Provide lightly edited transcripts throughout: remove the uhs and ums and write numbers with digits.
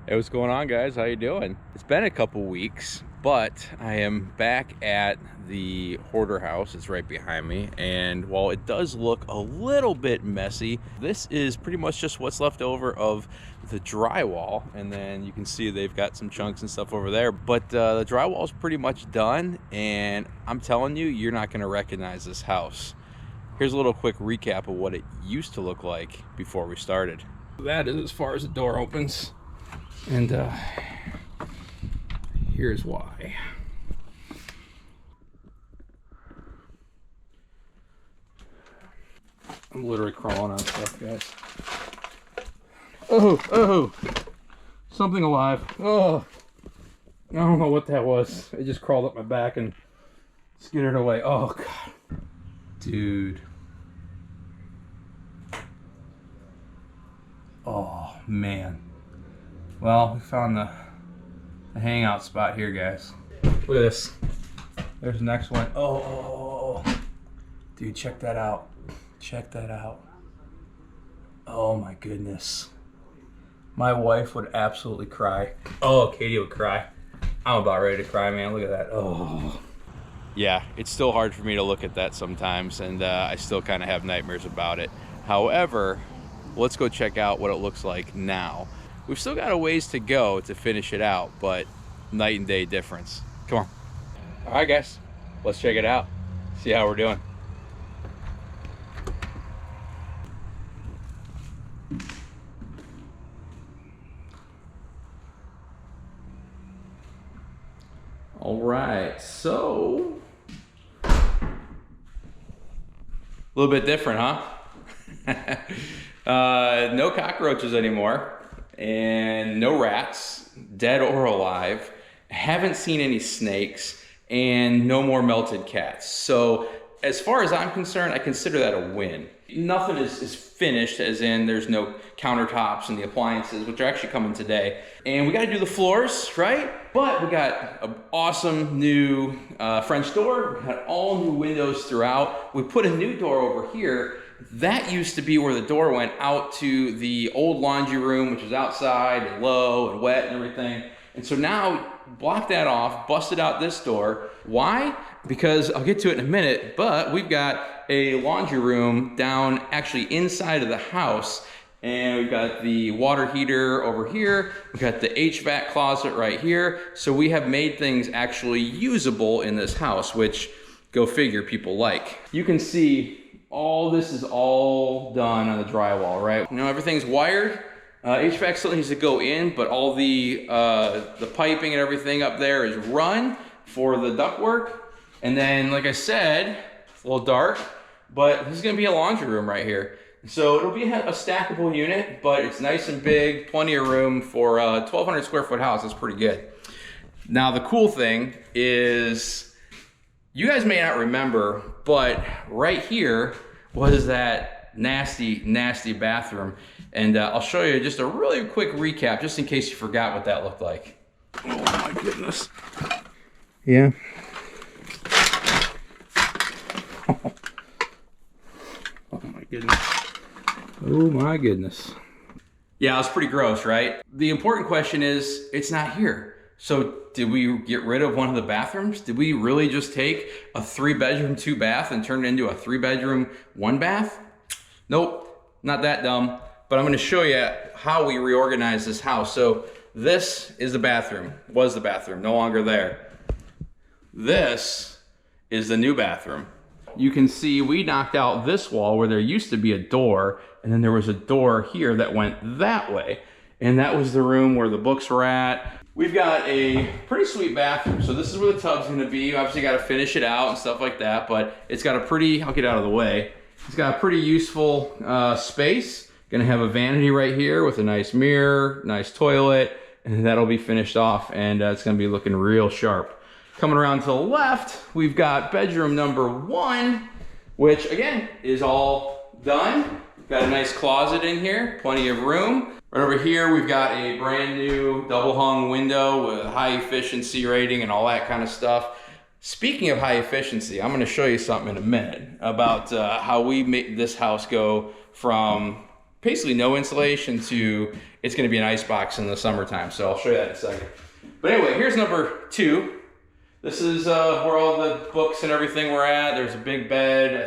Hey, what's going on, guys? How you doing? It's been a couple weeks, but I am back at the Hoarder House. It's right behind me, and while it does look a little bit messy, this is pretty much just what's left over of the drywall, and then you can see they've got some chunks and stuff over there, but the drywall is pretty much done, and I'm telling you, you're not going to recognize this house. Here's a little quick recap of what it used to look like before we started. That is as far as the door opens. And here's why. I'm literally crawling on stuff, guys. Oh, something alive. Oh, I don't know what that was. It just crawled up my back and skidded away. Oh, God. Dude. Oh, man. Well, we found the hangout spot here, guys. Look at this. There's the next one. Oh. Dude, check that out. Check that out. Oh my goodness. My wife would absolutely cry. Oh, Katie would cry. I'm about ready to cry, man. Look at that. Oh. Yeah, it's still hard for me to look at that sometimes, and I still kind of have nightmares about it. However, let's go check out what it looks like now. We've still got a ways to go to finish it out, but night and day difference. Come on. All right, guys, let's check it out. See how we're doing. All right, so a little bit different, huh? No cockroaches anymore. And no rats, dead or alive. Haven't seen any snakes, and no more melted cats. So as far as I'm concerned, I consider that a win. Nothing is finished, as in there's no countertops and the appliances, which are actually coming today. And we got to do the floors, right? But we got an awesome new French door. We got all new windows throughout. We put a new door over here. That used to be where the door went out to the old laundry room, which is outside and low and wet and everything. And so now, blocked that off, busted out this door. Why? Because I'll get to it in a minute, but we've got a laundry room down actually inside of the house. And we've got the water heater over here. We've got the HVAC closet right here. So we have made things actually usable in this house, which, go figure, people like. You can see all this is all done on the drywall, right? You know, everything's wired. HVAC still needs to go in, but all the piping and everything up there is run for the ductwork. And then, like I said, it's a little dark, but this is gonna be a laundry room right here. So it'll be a stackable unit, but it's nice and big, plenty of room for a 1,200 square foot house. That's pretty good. Now, the cool thing is, you guys may not remember, but right here was that nasty, nasty bathroom. And I'll show you just a really quick recap, just in case you forgot what that looked like. Oh my goodness. Yeah. Oh my goodness. Oh my goodness. Yeah, it was pretty gross, right? The important question is, it's not here. So did we get rid of one of the bathrooms? Did we really just take a 3-bedroom, 2-bath and turn it into a 3-bedroom, 1-bath? Nope, not that dumb. But I'm gonna show you how we reorganized this house. So this is the bathroom, was the bathroom, no longer there. This is the new bathroom. You can see we knocked out this wall where there used to be a door, and then there was a door here that went that way. And that was the room where the books were at. We've got a pretty sweet bathroom. So this is where the tub's gonna be. You obviously gotta finish it out and stuff like that, but it's got a pretty, I'll get out of the way. It's got a pretty useful space. Gonna have a vanity right here with a nice mirror, nice toilet, and that'll be finished off, and it's gonna be looking real sharp. Coming around to the left, we've got bedroom number 1, which again, is all done. Got a nice closet in here, plenty of room. Right over here, we've got a brand new double hung window with high efficiency rating and all that kind of stuff. Speaking of high efficiency, I'm gonna show you something in a minute about how we made this house go from basically no insulation to it's going to be an ice box in the summertime. So I'll show you that in a second. But anyway, here's number 2. This is where all the books and everything were at. There's a big bed.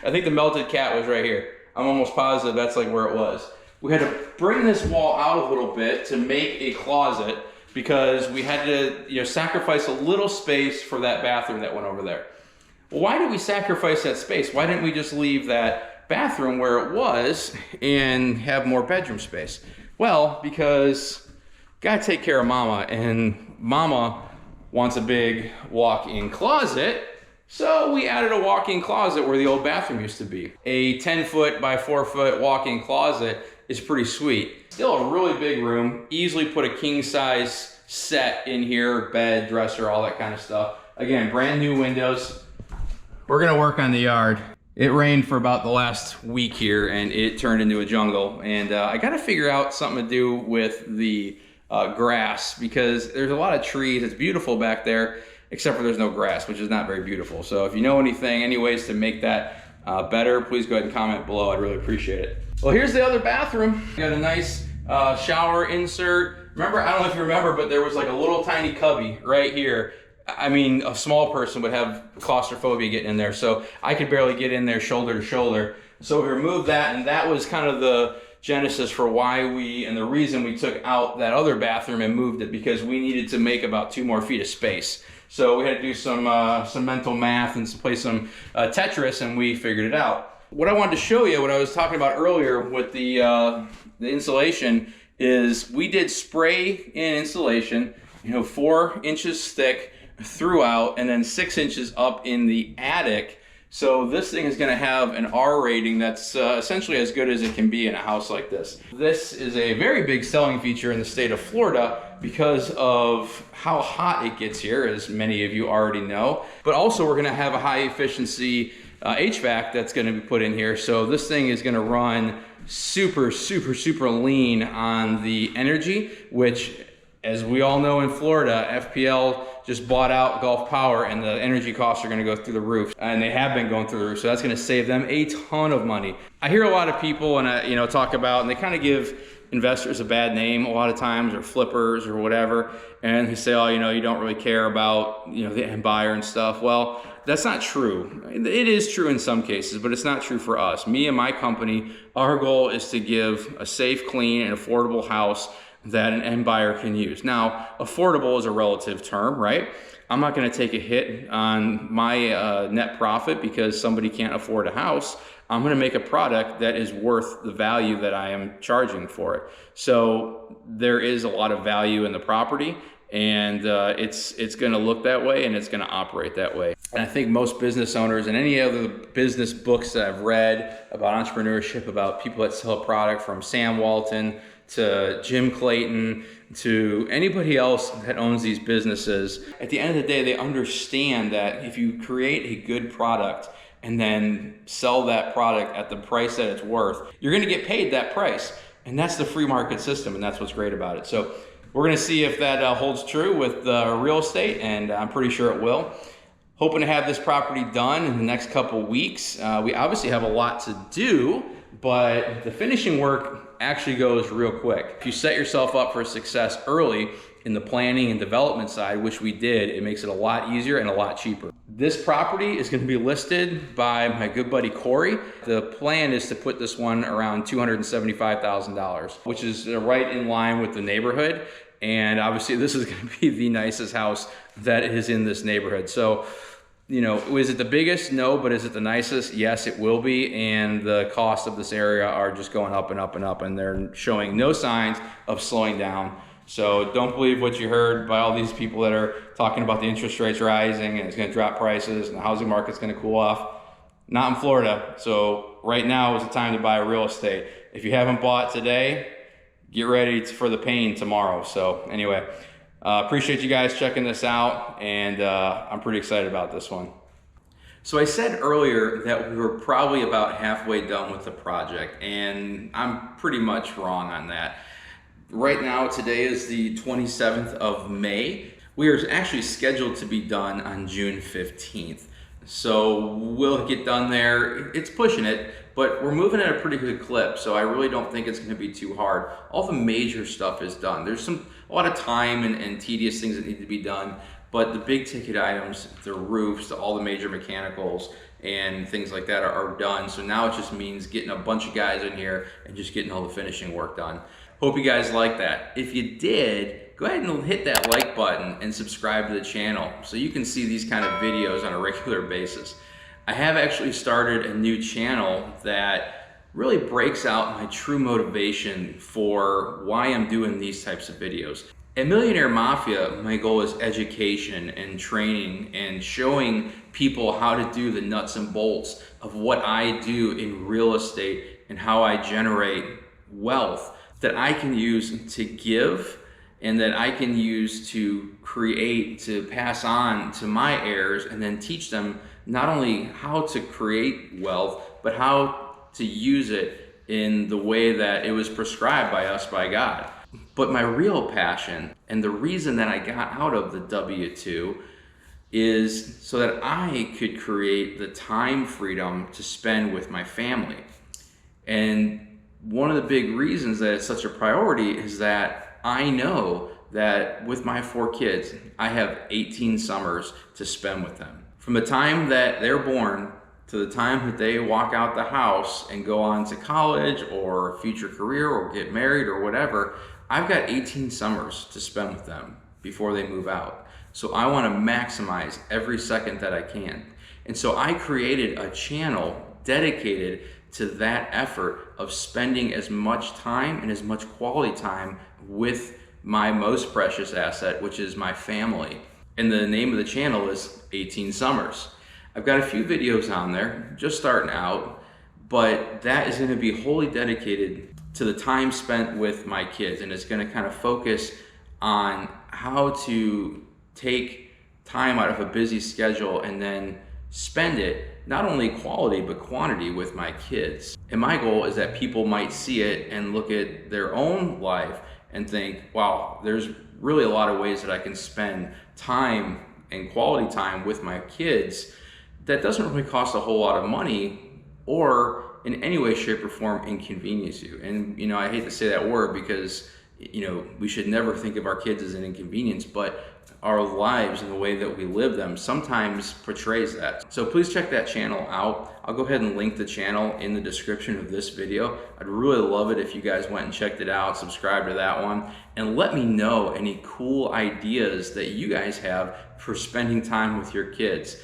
I think the melted cat was right here. I'm almost positive that's like where it was. We had to bring this wall out a little bit to make a closet because we had to, sacrifice a little space for that bathroom that went over there. Well, why did we sacrifice that space? Why didn't we just leave that bathroom where it was and have more bedroom space? Well, because gotta take care of Mama, and Mama wants a big walk-in closet. So we added a walk-in closet where the old bathroom used to be. A 10-foot by 4-foot walk-in closet is pretty sweet. Still a really big room. Easily put a king-size set in here, bed, dresser, all that kind of stuff. Again, brand new windows. We're gonna work on the yard. It rained for about the last week here and it turned into a jungle. And I gotta figure out something to do with the grass because there's a lot of trees. It's beautiful back there, except for there's no grass, which is not very beautiful. So if you know any ways to make that better, please go ahead and comment below. I'd really appreciate it. Well, here's the other bathroom. Got a nice shower insert. Remember, I don't know if you remember, but there was like a little tiny cubby right here. I mean, a small person would have claustrophobia getting in there. So I could barely get in there shoulder to shoulder. So we removed that, and that was kind of the genesis for why and the reason we took out that other bathroom and moved it, because we needed to make about 2 more feet of space. So we had to do some mental math and play some Tetris, and we figured it out. What I wanted to show you, what I was talking about earlier with the insulation, is we did spray in insulation, 4 inches thick throughout, and then 6 inches up in the attic. So this thing is going to have an R rating that's essentially as good as it can be in a house like this. This is a very big selling feature in the state of Florida because of how hot it gets here, as many of you already know. But also we're going to have a high efficiency HVAC that's going to be put in here. So this thing is going to run super, super, super lean on the energy, which, as we all know in Florida, FPL just bought out Gulf Power and the energy costs are gonna go through the roof, and they have been going through the roof, so that's gonna save them a ton of money. I hear a lot of people and talk about, and they kind of give investors a bad name a lot of times, or flippers or whatever, and they say, oh, you don't really care about the end buyer and stuff. Well, that's not true. It is true in some cases, but it's not true for us. Me and my company, our goal is to give a safe, clean, and affordable house that an end buyer can use. Now, affordable is a relative term, right? I'm not gonna take a hit on my net profit because somebody can't afford a house. I'm gonna make a product that is worth the value that I am charging for it. So there is a lot of value in the property, and it's gonna look that way and it's gonna operate that way. And I think most business owners and any other business books that I've read about entrepreneurship, about people that sell a product, from Sam Walton to Jim Clayton to anybody else that owns these businesses, at the end of the day, they understand that if you create a good product and then sell that product at the price that it's worth, you're gonna get paid that price. And that's the free market system, and that's what's great about it. So we're gonna see if that holds true with real estate, and I'm pretty sure it will. Hoping to have this property done in the next couple weeks. We obviously have a lot to do, but the finishing work actually goes real quick. If you set yourself up for success early in the planning and development side, which we did, it makes it a lot easier and a lot cheaper. This property is going to be listed by my good buddy Corey. The plan is to put this one around $275,000, which is right in line with the neighborhood. And obviously this is going to be the nicest house that is in this neighborhood. So, is it the biggest? No, but is it the nicest? Yes, it will be. And the costs of this area are just going up and up and up, and they're showing no signs of slowing down. So don't believe what you heard by all these people that are talking about the interest rates rising and it's going to drop prices and the housing market's going to cool off. Not in Florida. So right now is the time to buy real estate. If you haven't bought today, get ready for the pain tomorrow. So anyway, appreciate you guys checking this out, and I'm pretty excited about this one. So I said earlier that we were probably about halfway done with the project, and I'm pretty much wrong on that. Right now, today is the 27th of May. We are actually scheduled to be done on June 15th. So we'll get done there. It's pushing it, but we're moving at a pretty good clip. So I really don't think it's going to be too hard. All the major stuff is done. There's a lot of time and tedious things that need to be done, but the big ticket items, the roofs, all the major mechanicals and things like that are done. So now it just means getting a bunch of guys in here and just getting all the finishing work done. Hope you guys like that. If you did, go ahead and hit that like button and subscribe to the channel so you can see these kind of videos on a regular basis. I have actually started a new channel that really breaks out my true motivation for why I'm doing these types of videos. At Millionaire Mafia, my goal is education and training and showing people how to do the nuts and bolts of what I do in real estate and how I generate wealth that I can use to give and that I can use to create, to pass on to my heirs, and then teach them not only how to create wealth, but how to use it in the way that it was prescribed by us by God. But my real passion and the reason that I got out of the W-2 is so that I could create the time freedom to spend with my family. And one of the big reasons that it's such a priority is that I know that with my 4 kids, I have 18 summers to spend with them. From the time that they're born to the time that they walk out the house and go on to college or a future career or get married or whatever, I've got 18 summers to spend with them before they move out. So I want to maximize every second that I can. And so I created a channel dedicated to that effort of spending as much time and as much quality time with my most precious asset, which is my family. And the name of the channel is 18 Summers. I've got a few videos on there, just starting out, but that is going to be wholly dedicated to the time spent with my kids, and it's going to kind of focus on how to take time out of a busy schedule and then spend it not only quality but quantity with my kids. And my goal is that people might see it and look at their own life and think, wow, there's really a lot of ways that I can spend time and quality time with my kids that doesn't really cost a whole lot of money or in any way, shape, or form inconvenience you. And you know, I hate to say that word because we should never think of our kids as an inconvenience, but our lives and the way that we live them sometimes portrays that. So please check that channel out. I'll go ahead and link the channel in the description of this video. I'd really love it if you guys went and checked it out, subscribe to that one, and let me know any cool ideas that you guys have for spending time with your kids.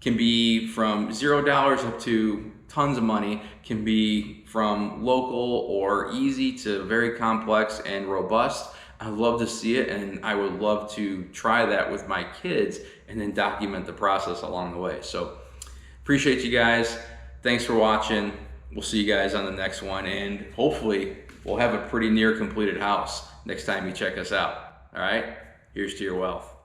Can be from $0 up to tons of money, can be from local or easy to very complex and robust. I'd love to see it, and I would love to try that with my kids and then document the process along the way. So appreciate you guys. Thanks for watching. We'll see you guys on the next one, and hopefully we'll have a pretty near completed house next time you check us out. All right, here's to your wealth.